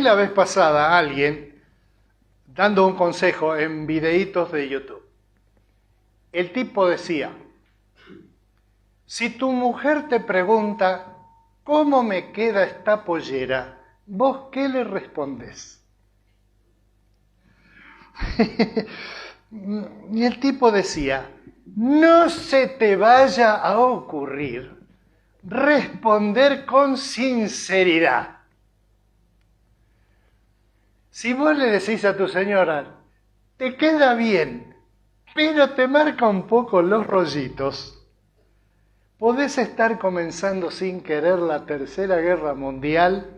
la vez pasada a alguien dando un consejo en videitos de YouTube. El tipo decía, si tu mujer te pregunta, ¿cómo me queda esta pollera? ¿Vos qué le respondés? Y el tipo decía, no se te vaya a ocurrir responder con sinceridad. Si vos le decís a tu señora, te queda bien, pero te marca un poco los rollitos, podés estar comenzando sin querer la Tercera Guerra Mundial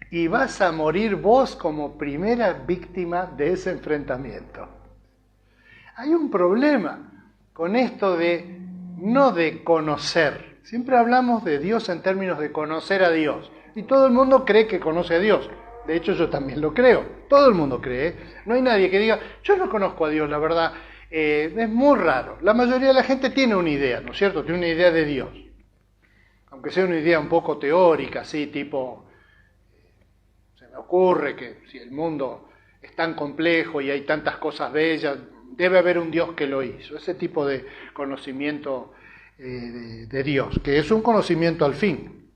y vas a morir vos como primera víctima de ese enfrentamiento. Hay un problema con esto de no de conocer. Siempre hablamos de Dios en términos de conocer a Dios. Y todo el mundo cree que conoce a Dios. De hecho, yo también lo creo. Todo el mundo cree. No hay nadie que diga, yo no conozco a Dios, la verdad. Es muy raro. La mayoría de la gente tiene una idea, ¿no es cierto? Tiene una idea de Dios. Aunque sea una idea un poco teórica, así, tipo, se me ocurre que si el mundo es tan complejo y hay tantas cosas bellas, debe haber un Dios que lo hizo. Ese tipo de conocimiento de Dios, que es un conocimiento al fin.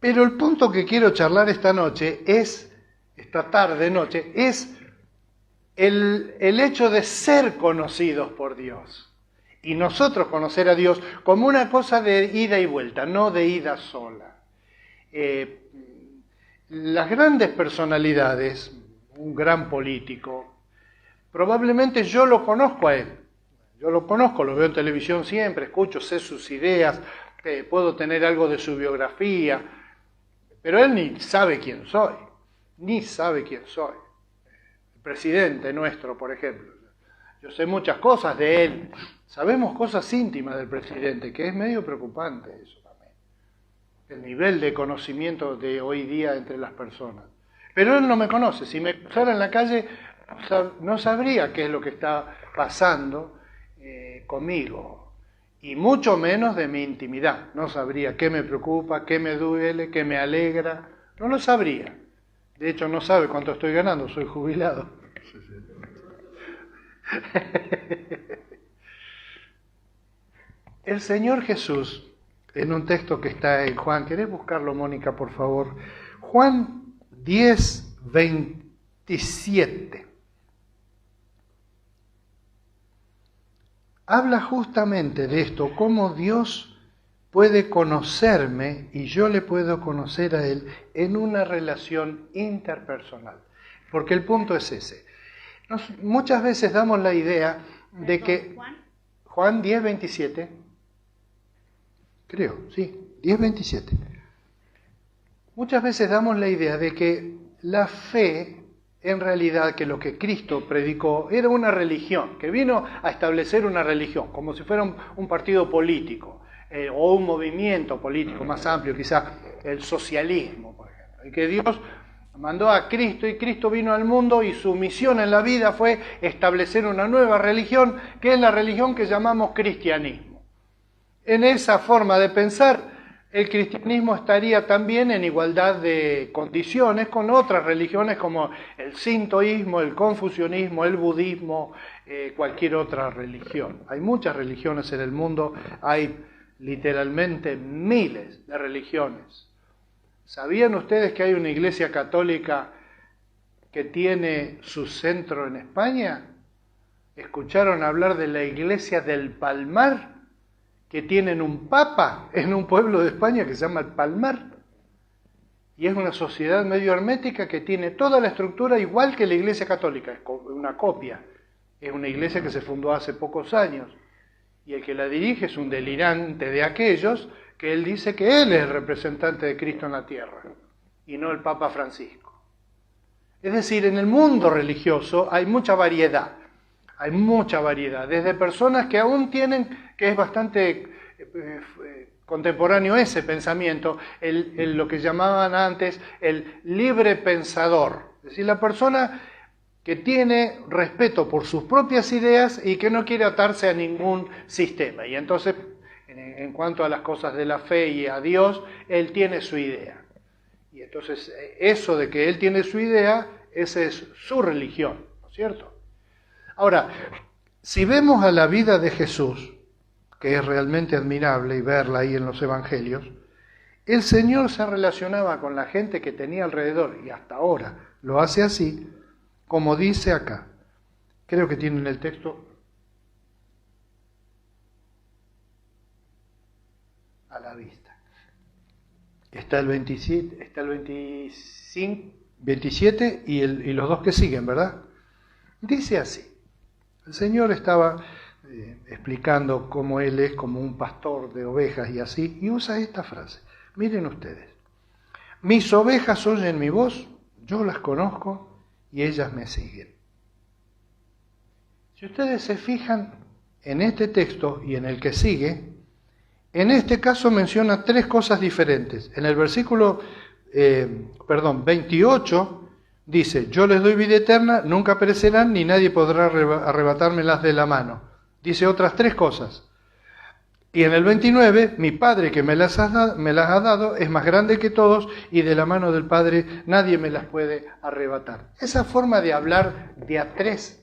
Pero el punto que quiero charlar esta tarde-noche, es el hecho de ser conocidos por Dios. Y nosotros conocer a Dios como una cosa de ida y vuelta, no de ida sola. Las grandes personalidades, un gran político, probablemente yo lo conozco a él. Yo lo conozco, lo veo en televisión siempre, escucho, sé sus ideas, puedo tener algo de su biografía, pero él ni sabe quién soy, ni sabe quién soy. El presidente nuestro, por ejemplo. Yo sé muchas cosas de él, sabemos cosas íntimas del presidente, que es medio preocupante eso también. El nivel de conocimiento de hoy día entre las personas. Pero él no me conoce, si me cruzara en la calle no sabría qué es lo que está pasando conmigo, y mucho menos de mi intimidad. No sabría qué me preocupa, qué me duele, qué me alegra, no lo sabría. De hecho, no sabe cuánto estoy ganando, soy jubilado. El Señor Jesús, en un texto que está en Juan, ¿querés buscarlo, Mónica, por favor? Juan 10, 27. Habla justamente de esto, cómo Dios puede conocerme y yo le puedo conocer a Él en una relación interpersonal. Porque el punto es ese. Muchas veces damos la idea de que... Juan 10, 27. Creo, sí, 10, 27. Muchas veces damos la idea de que la fe, en realidad, que lo que Cristo predicó era una religión, que vino a establecer una religión, como si fuera un partido político, o un movimiento político más amplio, quizá el socialismo, por ejemplo, y que Dios mandó a Cristo y Cristo vino al mundo y su misión en la vida fue establecer una nueva religión, que es la religión que llamamos cristianismo. En esa forma de pensar, el cristianismo estaría también en igualdad de condiciones con otras religiones como el sintoísmo, el confucianismo, el budismo, cualquier otra religión. Hay muchas religiones en el mundo, hay literalmente miles de religiones. ¿Sabían ustedes que hay una iglesia católica que tiene su centro en España? ¿Escucharon hablar de la iglesia del Palmar? Que tienen un papa en un pueblo de España que se llama el Palmar. Y es una sociedad medio hermética que tiene toda la estructura igual que la iglesia católica, es una copia. Es una iglesia que se fundó hace pocos años. Y el que la dirige es un delirante de aquellos que él dice que él es el representante de Cristo en la tierra, y no el Papa Francisco. Es decir, en el mundo religioso hay mucha variedad. Hay mucha variedad, desde personas que aún tienen, que es bastante contemporáneo ese pensamiento, lo que llamaban antes el libre pensador, es decir, la persona que tiene respeto por sus propias ideas y que no quiere atarse a ningún sistema. Y entonces, en cuanto a las cosas de la fe y a Dios, él tiene su idea. Y entonces eso de que él tiene su idea, esa es su religión, ¿no es cierto? Ahora, si vemos a la vida de Jesús, que es realmente admirable y verla ahí en los evangelios, el Señor se relacionaba con la gente que tenía alrededor, y hasta ahora lo hace así, como dice acá. Creo que tienen el texto a la vista. Está el 27, está el 25, 27 y los dos que siguen, ¿verdad? Dice así. El Señor estaba explicando cómo Él es como un pastor de ovejas y así, y usa esta frase. Miren ustedes. Mis ovejas oyen mi voz, yo las conozco y ellas me siguen. Si ustedes se fijan en este texto y en el que sigue, en este caso menciona tres cosas diferentes. En el versículo 28 dice, yo les doy vida eterna, nunca perecerán, ni nadie podrá arrebatármelas de la mano. Dice otras tres cosas. Y en el 29, mi Padre que me las ha dado es más grande que todos y de la mano del Padre nadie me las puede arrebatar. Esa forma de hablar de a tres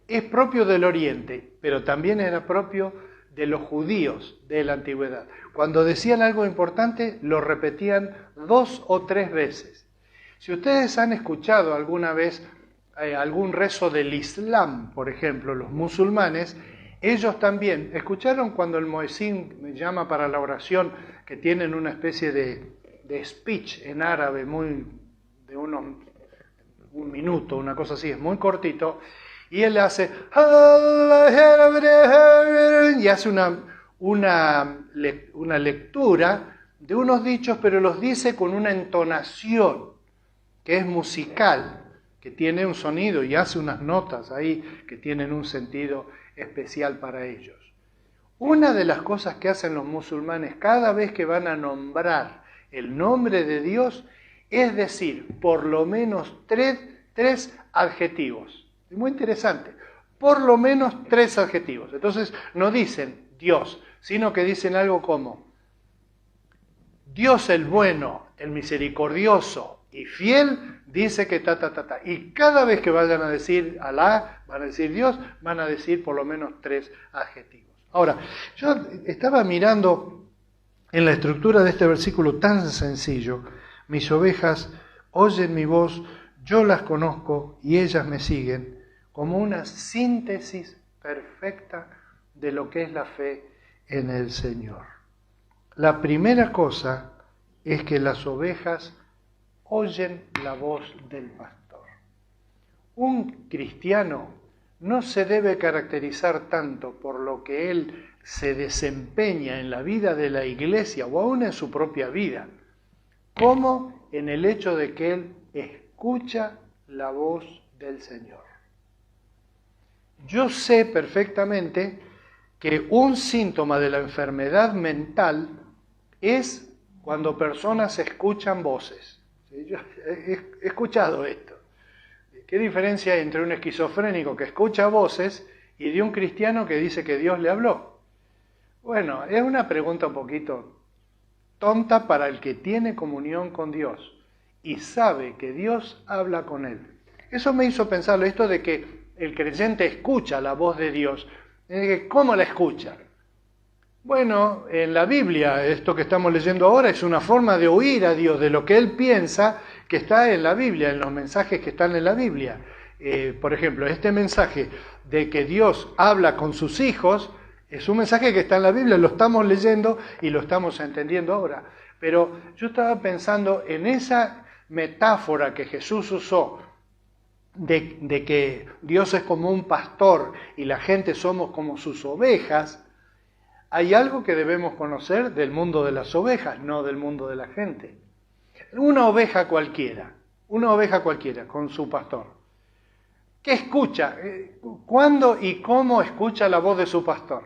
es propio del Oriente, pero también era propio de los judíos de la antigüedad. Cuando decían algo importante, lo repetían 2 o 3 veces. Si ustedes han escuchado alguna vez algún rezo del Islam, por ejemplo, los musulmanes, ellos también, ¿escucharon cuando el muezzin llama para la oración, que tienen una especie de speech en árabe de un minuto, una cosa así, es muy cortito, y él hace y hace una lectura de unos dichos, pero los dice con una entonación que es musical, que tiene un sonido y hace unas notas ahí que tienen un sentido especial para ellos. Una de las cosas que hacen los musulmanes cada vez que van a nombrar el nombre de Dios es decir por lo menos tres adjetivos. Es muy interesante. Por lo menos 3 adjetivos. Entonces no dicen Dios, sino que dicen algo como Dios el bueno, el misericordioso y fiel, dice que ta. Y cada vez que vayan a decir Alá, van a decir Dios, van a decir por lo menos 3 adjetivos. Ahora, yo estaba mirando en la estructura de este versículo tan sencillo, mis ovejas oyen mi voz, yo las conozco y ellas me siguen, como una síntesis perfecta de lo que es la fe en el Señor. La primera cosa es que las ovejas oyen la voz del pastor. Un cristiano no se debe caracterizar tanto por lo que él se desempeña en la vida de la iglesia o aún en su propia vida, como en el hecho de que él escucha la voz del Señor. Yo sé perfectamente que un síntoma de la enfermedad mental es cuando personas escuchan voces. Yo he escuchado esto. ¿Qué diferencia hay entre un esquizofrénico que escucha voces y de un cristiano que dice que Dios le habló? Bueno, es una pregunta un poquito tonta para el que tiene comunión con Dios y sabe que Dios habla con él. Eso me hizo pensar esto de que el creyente escucha la voz de Dios. ¿Cómo la escucha? Bueno, en la Biblia, esto que estamos leyendo ahora es una forma de oír a Dios, de lo que Él piensa que está en la Biblia, en los mensajes que están en la Biblia. Por ejemplo, este mensaje de que Dios habla con sus hijos, es un mensaje que está en la Biblia, lo estamos leyendo y lo estamos entendiendo ahora. Pero yo estaba pensando en esa metáfora que Jesús usó, de que Dios es como un pastor y la gente somos como sus ovejas. Hay algo que debemos conocer del mundo de las ovejas, no del mundo de la gente. Una oveja cualquiera con su pastor. ¿Qué escucha? ¿Cuándo y cómo escucha la voz de su pastor?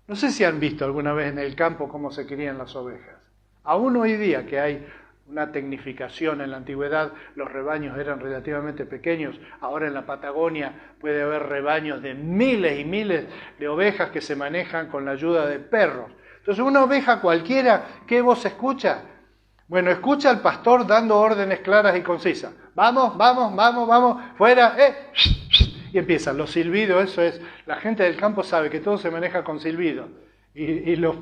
No sé si han visto alguna vez en el campo cómo se crían las ovejas. Aún hoy día que hay una tecnificación, en la antigüedad los rebaños eran relativamente pequeños, ahora en la Patagonia puede haber rebaños de miles y miles de ovejas que se manejan con la ayuda de perros. Entonces una oveja cualquiera, ¿qué voz escucha? Bueno, escucha al pastor dando órdenes claras y concisas. Vamos, vamos, vamos, vamos, fuera, y empiezan los silbidos. Eso es, la gente del campo sabe que todo se maneja con silbido. Y los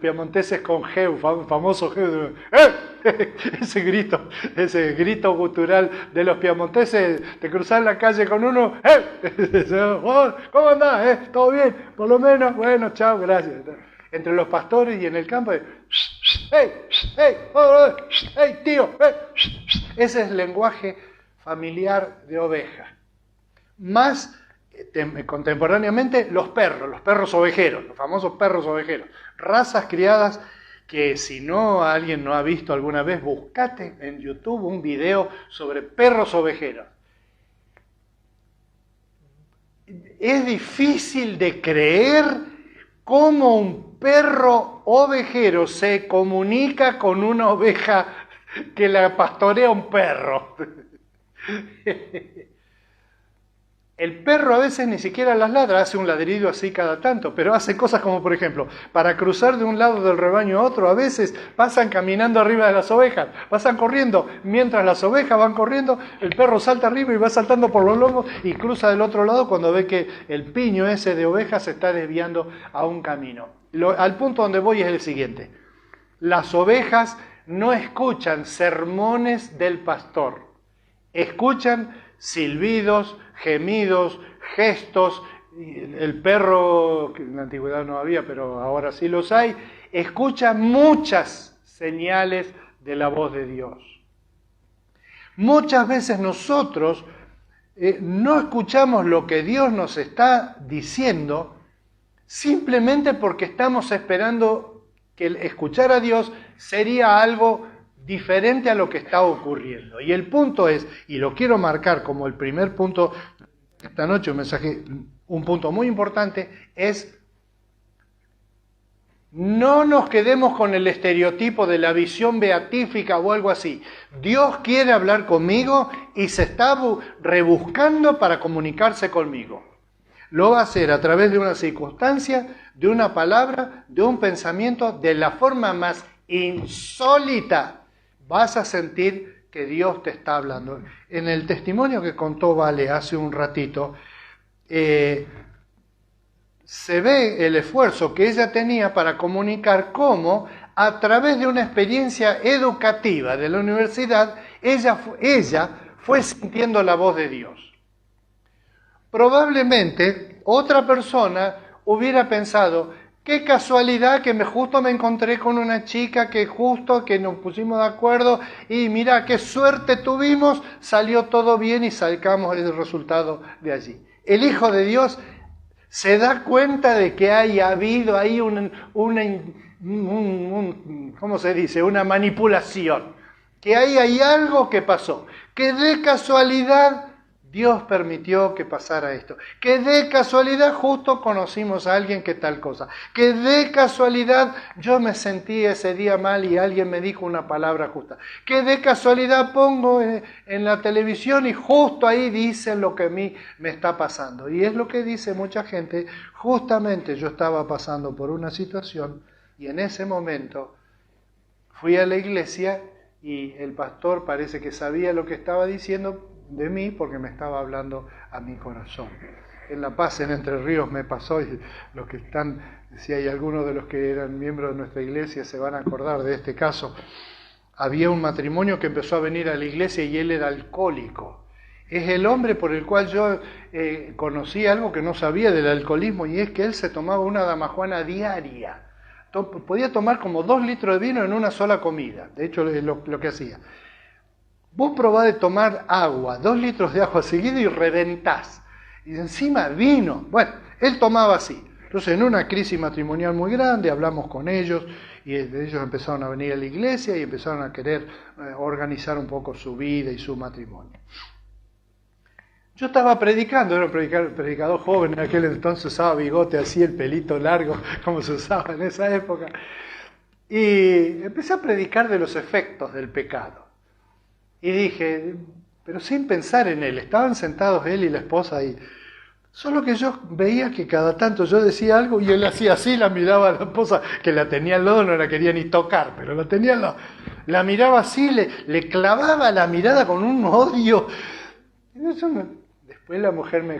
piamonteses con Geu, famoso Geu, ese grito gutural de los piamonteses, te cruzás la calle con uno, ¿cómo andás? ¿Todo bien? Por lo menos, bueno, chao, gracias. Entre los pastores y en el campo, hey, tío, ese es el lenguaje familiar de oveja. Más contemporáneamente los perros ovejeros, los famosos perros ovejeros, razas criadas que si no alguien no ha visto alguna vez, buscate en YouTube un video sobre perros ovejeros. Es difícil de creer cómo un perro ovejero se comunica con una oveja que la pastorea un perro. El perro a veces ni siquiera las ladra, hace un ladrido así cada tanto, pero hace cosas como, por ejemplo, para cruzar de un lado del rebaño a otro, a veces pasan caminando arriba de las ovejas, pasan corriendo, mientras las ovejas van corriendo, el perro salta arriba y va saltando por los lomos y cruza del otro lado cuando ve que el piño ese de ovejas se está desviando a un camino. Al punto donde voy es el siguiente: las ovejas no escuchan sermones del pastor, escuchan silbidos, gemidos, gestos. El perro, que en la antigüedad no había, pero ahora sí los hay, escucha muchas señales de la voz de Dios. Muchas veces nosotros no escuchamos lo que Dios nos está diciendo simplemente porque estamos esperando que el escuchar a Dios sería algo diferente a lo que está ocurriendo. Y el punto es, y lo quiero marcar como el primer punto esta noche, un punto muy importante, es no nos quedemos con el estereotipo de la visión beatífica o algo así. Dios quiere hablar conmigo y se está rebuscando para comunicarse conmigo. Lo va a hacer a través de una circunstancia, de una palabra, de un pensamiento, de la forma más insólita. Vas a sentir que Dios te está hablando. En el testimonio que contó Vale hace un ratito, se ve el esfuerzo que ella tenía para comunicar cómo, a través de una experiencia educativa de la universidad, ella fue sintiendo la voz de Dios. Probablemente otra persona hubiera pensado: qué casualidad que justo me encontré con una chica que nos pusimos de acuerdo y mira qué suerte tuvimos, salió todo bien y sacamos el resultado de allí. El Hijo de Dios se da cuenta de que ha habido ahí ¿cómo se dice? Una manipulación, que ahí hay algo que pasó, que de casualidad Dios permitió que pasara esto, que de casualidad justo conocimos a alguien que tal cosa, que de casualidad yo me sentí ese día mal y alguien me dijo una palabra justa, que de casualidad pongo en la televisión y justo ahí dicen lo que a mí me está pasando. Y es lo que dice mucha gente: justamente yo estaba pasando por una situación y en ese momento fui a la iglesia y el pastor parece que sabía lo que estaba diciendo de mí porque me estaba hablando a mi corazón. En La Paz, en Entre Ríos, me pasó, y los que están, si hay algunos de los que eran miembros de nuestra iglesia se van a acordar de este caso. Había un matrimonio que empezó a venir a la iglesia y él era alcohólico. Es el hombre por el cual yo conocí algo que no sabía del alcoholismo, y es que él se tomaba una damajuana diaria. Podía tomar como 2 litros de vino en una sola comida. De hecho, es lo que hacía. Vos probás de tomar agua, 2 litros de agua seguido y reventás. Y encima vino. Bueno, él tomaba así. Entonces, en una crisis matrimonial muy grande, hablamos con ellos y ellos empezaron a venir a la iglesia y empezaron a querer organizar un poco su vida y su matrimonio. Yo estaba predicando, era un predicador joven, en aquel entonces usaba bigote así, el pelito largo, como se usaba en esa época. Y empecé a predicar de los efectos del pecado. Y dije, pero sin pensar en él, estaban sentados él y la esposa ahí. Solo que yo veía que cada tanto yo decía algo y él hacía así, la miraba a la esposa que la tenía al lado, no la quería ni tocar, pero la tenía al lado. La miraba así, le clavaba la mirada con un odio. Y después la mujer me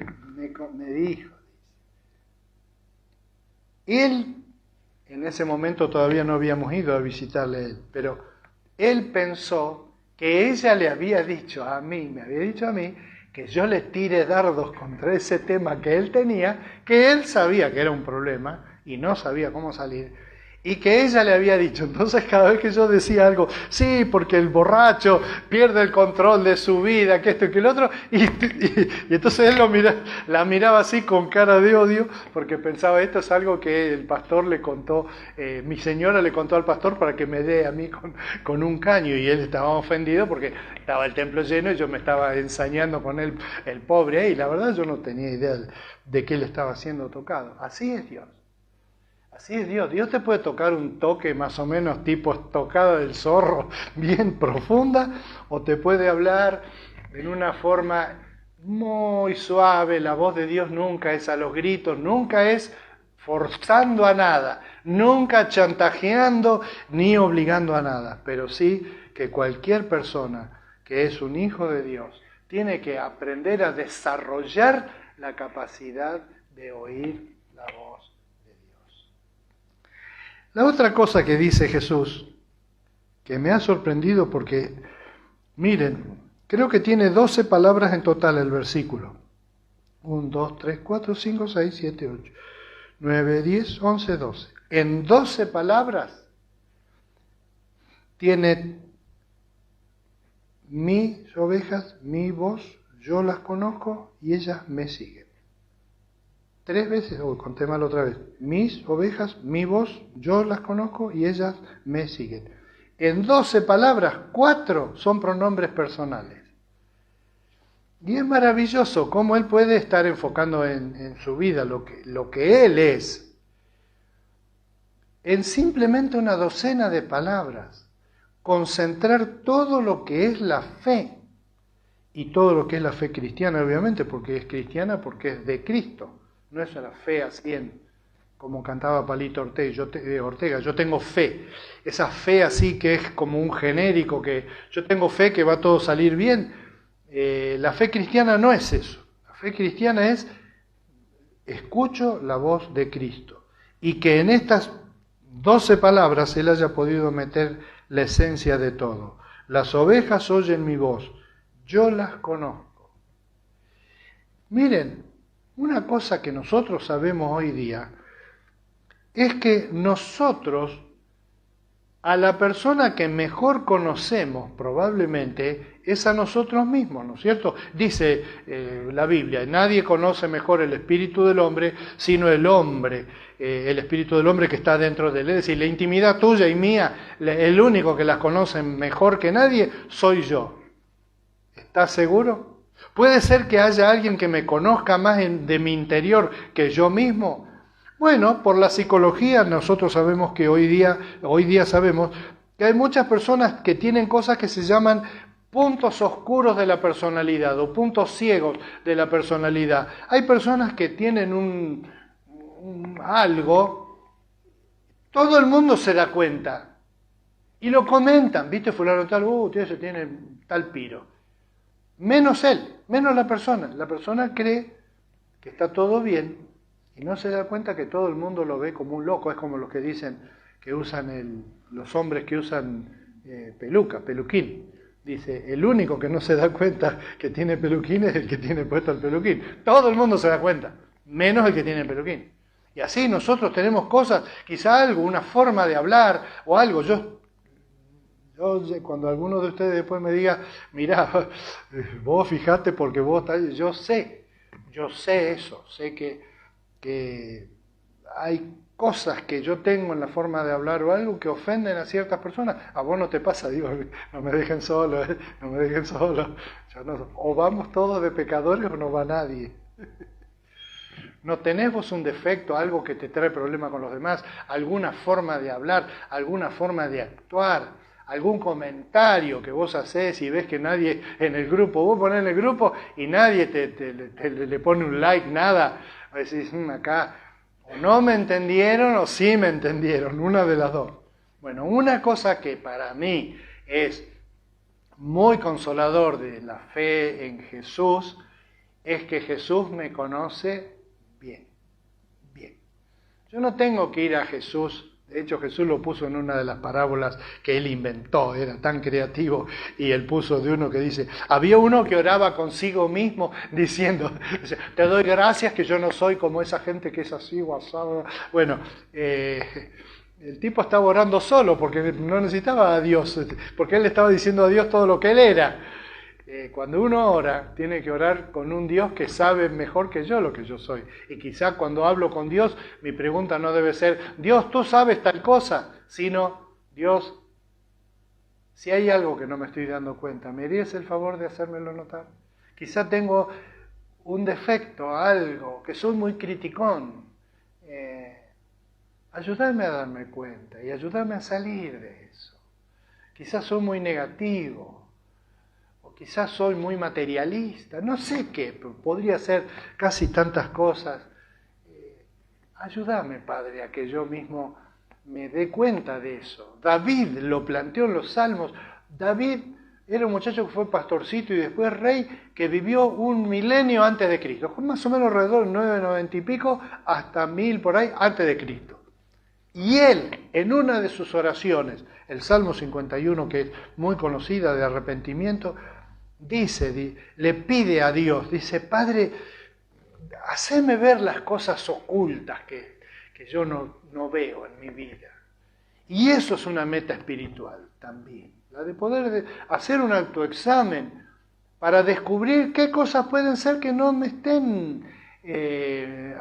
dijo, él, en ese momento todavía no habíamos ido a visitarle a él, pero él pensó que ella le había dicho a mí, me había dicho a mí, que yo le tire dardos contra ese tema que él tenía, que él sabía que era un problema y no sabía cómo salir, y que ella le había dicho. Entonces cada vez que yo decía algo, sí, porque el borracho pierde el control de su vida, que esto y que el otro, y entonces él la miraba así con cara de odio, porque pensaba, esto es algo que el pastor le contó, mi señora le contó al pastor para que me dé a mí con un caño, y él estaba ofendido porque estaba el templo lleno y yo me estaba ensañando con él, el pobre, y la verdad yo no tenía idea de que él estaba siendo tocado. Así es Dios. Así es Dios. Dios te puede tocar un toque más o menos tipo tocada del zorro, bien profunda, o te puede hablar en una forma muy suave. La voz de Dios nunca es a los gritos, nunca es forzando a nada, nunca chantajeando ni obligando a nada, pero sí que cualquier persona que es un hijo de Dios tiene que aprender a desarrollar la capacidad de oír la voz. La otra cosa que dice Jesús, que me ha sorprendido porque, miren, creo que tiene 12 palabras en total el versículo. 1, 2, 3, 4, 5, 6, 7, 8, 9, 10, 11, 12. En 12 palabras tiene mis ovejas, mi voz, yo las conozco y ellas me siguen. 3 veces, conté mal otra vez, mis ovejas, mi voz, yo las conozco y ellas me siguen. En 12 palabras, 4 son pronombres personales. Y es maravilloso cómo él puede estar enfocando en su vida lo que él es, en simplemente una docena de palabras, concentrar todo lo que es la fe, y todo lo que es la fe cristiana, obviamente, porque es cristiana, porque es de Cristo. No es una fe así como cantaba Palito Ortega, yo tengo fe. Esa fe así que es como un genérico, que yo tengo fe que va todo a salir bien. La fe cristiana no es eso. La fe cristiana es, escucho la voz de Cristo. Y que en estas 12 palabras él haya podido meter la esencia de todo. Las ovejas oyen mi voz, yo las conozco. Miren, una cosa que nosotros sabemos hoy día es que nosotros, a la persona que mejor conocemos probablemente, es a nosotros mismos, ¿no es cierto? Dice la Biblia, nadie conoce mejor el espíritu del hombre, sino el hombre, el espíritu del hombre que está dentro de él. Es decir, la intimidad tuya y mía, el único que las conoce mejor que nadie, soy yo. ¿Estás seguro? ¿Puede ser que haya alguien que me conozca más de mi interior que yo mismo? Bueno, por la psicología nosotros sabemos que hoy día sabemos que hay muchas personas que tienen cosas que se llaman puntos oscuros de la personalidad o puntos ciegos de la personalidad. Hay personas que tienen algo, todo el mundo se da cuenta y lo comentan, ¿viste? Fulano tal, ese tiene tal piro. Menos él, menos la persona. La persona cree que está todo bien y no se da cuenta que todo el mundo lo ve como un loco. Es como los que dicen que usan los hombres que usan peluquín. Dice, el único que no se da cuenta que tiene peluquín es el que tiene puesto el peluquín. Todo el mundo se da cuenta, menos el que tiene peluquín. Y así nosotros tenemos cosas, quizá algo, una forma de hablar o algo. Yo cuando alguno de ustedes después me diga, mirá, vos fijate porque vos estás, yo sé eso, sé que hay cosas que yo tengo en la forma de hablar o algo que ofenden a ciertas personas. A vos no te pasa, digo, no me dejen solo, no me dejen solo. O vamos todos de pecadores o no va nadie. ¿No tenés vos un defecto, algo que te trae problema con los demás? ¿Alguna forma de hablar, alguna forma de actuar? algún comentario que vos hacés y ves que nadie en el grupo, vos ponés en el grupo y nadie le pone un like, nada, decís, acá o no me entendieron o sí me entendieron, una de las dos. Bueno, una cosa que para mí es muy consolador de la fe en Jesús es que Jesús me conoce bien, bien. Yo no tengo que ir a Jesús. De hecho, Jesús lo puso en una de las parábolas que él inventó, era tan creativo, y él puso de uno que dice, había uno que oraba consigo mismo diciendo, te doy gracias que yo no soy como esa gente que es así, guasada. Bueno, el tipo estaba orando solo porque no necesitaba a Dios, porque él le estaba diciendo a Dios todo lo que él era. Cuando uno ora, tiene que orar con un Dios que sabe mejor que yo lo que yo soy. Y quizá cuando hablo con Dios, mi pregunta no debe ser, Dios, tú sabes tal cosa, sino, Dios, si hay algo que no me estoy dando cuenta, ¿me harías el favor de hacérmelo notar? Quizá tengo un defecto, algo, que soy muy criticón. Ayúdame a darme cuenta y ayúdame a salir de eso. Quizás soy muy negativo. Quizás soy muy materialista, no sé qué, podría ser casi tantas cosas. Ayúdame, Padre, a que yo mismo me dé cuenta de eso. David lo planteó en los Salmos. David era un muchacho que fue pastorcito y después rey, que vivió 1 milenio antes de Cristo, más o menos alrededor de 990 y pico hasta 1000 por ahí antes de Cristo. Y él, en una de sus oraciones, el Salmo 51, que es muy conocida de arrepentimiento, le pide a Dios, dice, Padre, haceme ver las cosas ocultas que yo no veo en mi vida. Y eso es una meta espiritual también, la de poder hacer un autoexamen para descubrir qué cosas pueden ser que no me estén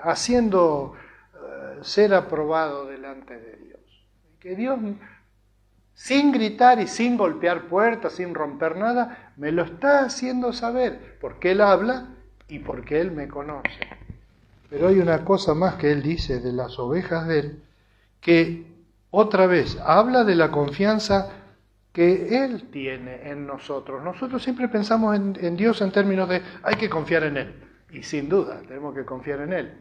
haciendo ser aprobado delante de Dios. Que Dios, sin gritar y sin golpear puertas, sin romper nada, me lo está haciendo saber, porque Él habla y porque Él me conoce. Pero hay una cosa más que Él dice de las ovejas de Él, que otra vez habla de la confianza que Él tiene en nosotros. Nosotros siempre pensamos en Dios en términos de hay que confiar en Él, y sin duda tenemos que confiar en Él.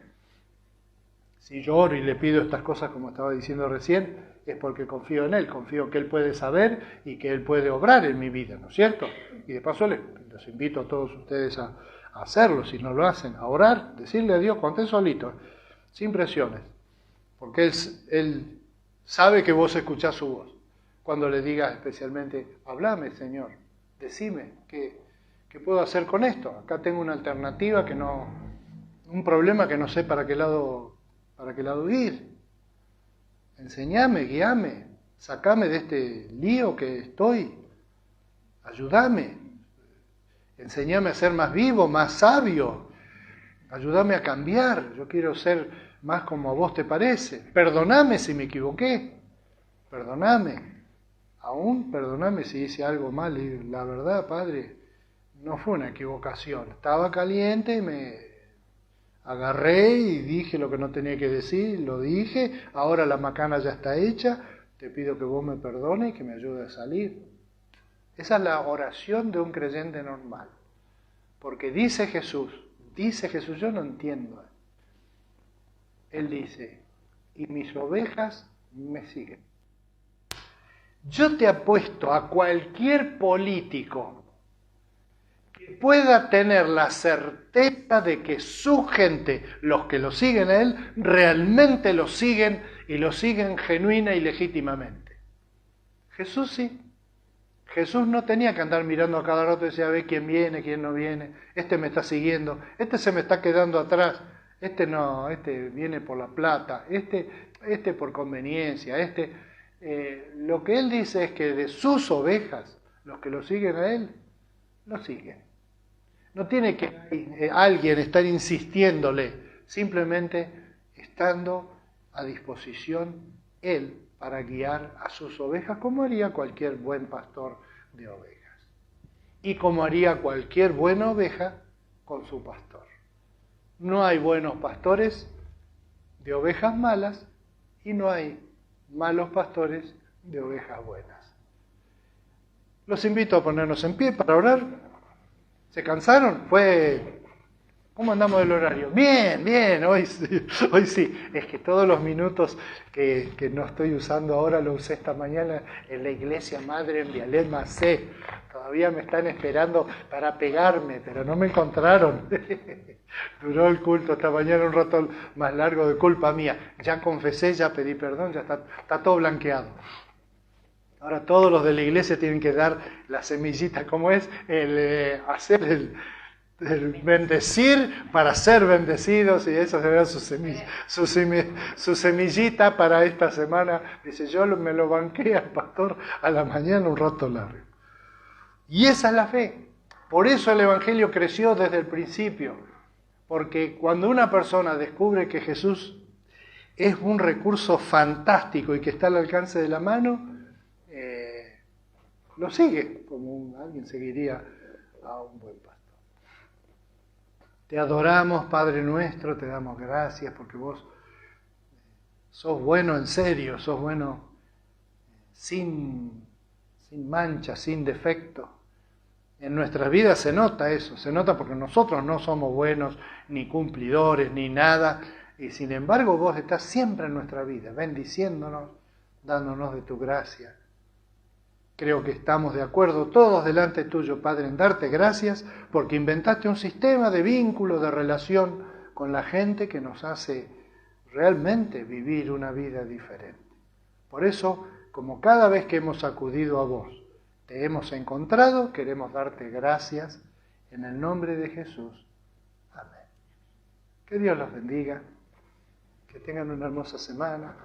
Si yo oro y le pido estas cosas, como estaba diciendo recién, es porque confío en Él, confío que Él puede saber y que Él puede obrar en mi vida, ¿no es cierto? Y de paso les invito a todos ustedes a hacerlo, si no lo hacen, a orar, decirle a Dios cuando estén solitos, sin presiones, porque Él sabe que vos escuchás su voz. Cuando le digas especialmente, hablame, Señor, decime, ¿qué puedo hacer con esto? Acá tengo una alternativa un problema que no sé para qué lado ir. Enseñame, guíame, sacame de este lío que estoy, ayúdame, enséñame a ser más vivo, más sabio, ayúdame a cambiar, yo quiero ser más como a vos te parece, perdoname si me equivoqué, perdoname, aún perdoname si hice algo mal, y la verdad, Padre, no fue una equivocación, estaba caliente y me agarré y dije lo que no tenía que decir, lo dije, ahora la macana ya está hecha, te pido que vos me perdones y que me ayudes a salir. Esa es la oración de un creyente normal. Porque dice Jesús, yo no entiendo. Él dice, y mis ovejas me siguen. Yo te apuesto a cualquier político pueda tener la certeza de que su gente, los que lo siguen a él, realmente lo siguen y lo siguen genuina y legítimamente. Jesús sí. Jesús no tenía que andar mirando a cada rato y decir, a ver quién viene, quién no viene, este me está siguiendo, este se me está quedando atrás, este no, este viene por la plata, este por conveniencia, lo que él dice es que de sus ovejas, los que lo siguen a él, lo siguen. No tiene que alguien estar insistiéndole, simplemente estando a disposición él para guiar a sus ovejas, como haría cualquier buen pastor de ovejas. Y como haría cualquier buena oveja con su pastor. No hay buenos pastores de ovejas malas y no hay malos pastores de ovejas buenas. Los invito a ponernos en pie para orar. ¿Se cansaron? ¿Cómo andamos del horario? Bien, bien, hoy sí, hoy sí. Es que todos los minutos que no estoy usando ahora lo usé esta mañana en la iglesia madre en Vialet Macé. Todavía me están esperando para pegarme, pero no me encontraron. Duró el culto esta mañana un rato más largo de culpa mía. Ya confesé, ya pedí perdón, ya está todo blanqueado. Ahora todos los de la iglesia tienen que dar la semillita, ¿cómo es? Hacer el bendecir para ser bendecidos, y esa será su semillita para esta semana. Dice, yo me lo banqué al pastor a la mañana un rato largo. Y esa es la fe. Por eso el Evangelio creció desde el principio, porque cuando una persona descubre que Jesús es un recurso fantástico y que está al alcance de la mano, lo sigue, como alguien seguiría a un buen pastor. Te adoramos, Padre nuestro, te damos gracias porque vos sos bueno en serio, sos bueno sin mancha, sin defecto. En nuestras vidas se nota eso, se nota porque nosotros no somos buenos, ni cumplidores, ni nada, y sin embargo vos estás siempre en nuestra vida, bendiciéndonos, dándonos de tu gracia. Creo que estamos de acuerdo todos delante tuyo, Padre, en darte gracias porque inventaste un sistema de vínculo, de relación con la gente que nos hace realmente vivir una vida diferente. Por eso, como cada vez que hemos acudido a vos, te hemos encontrado, queremos darte gracias en el nombre de Jesús. Amén. Que Dios los bendiga, que tengan una hermosa semana.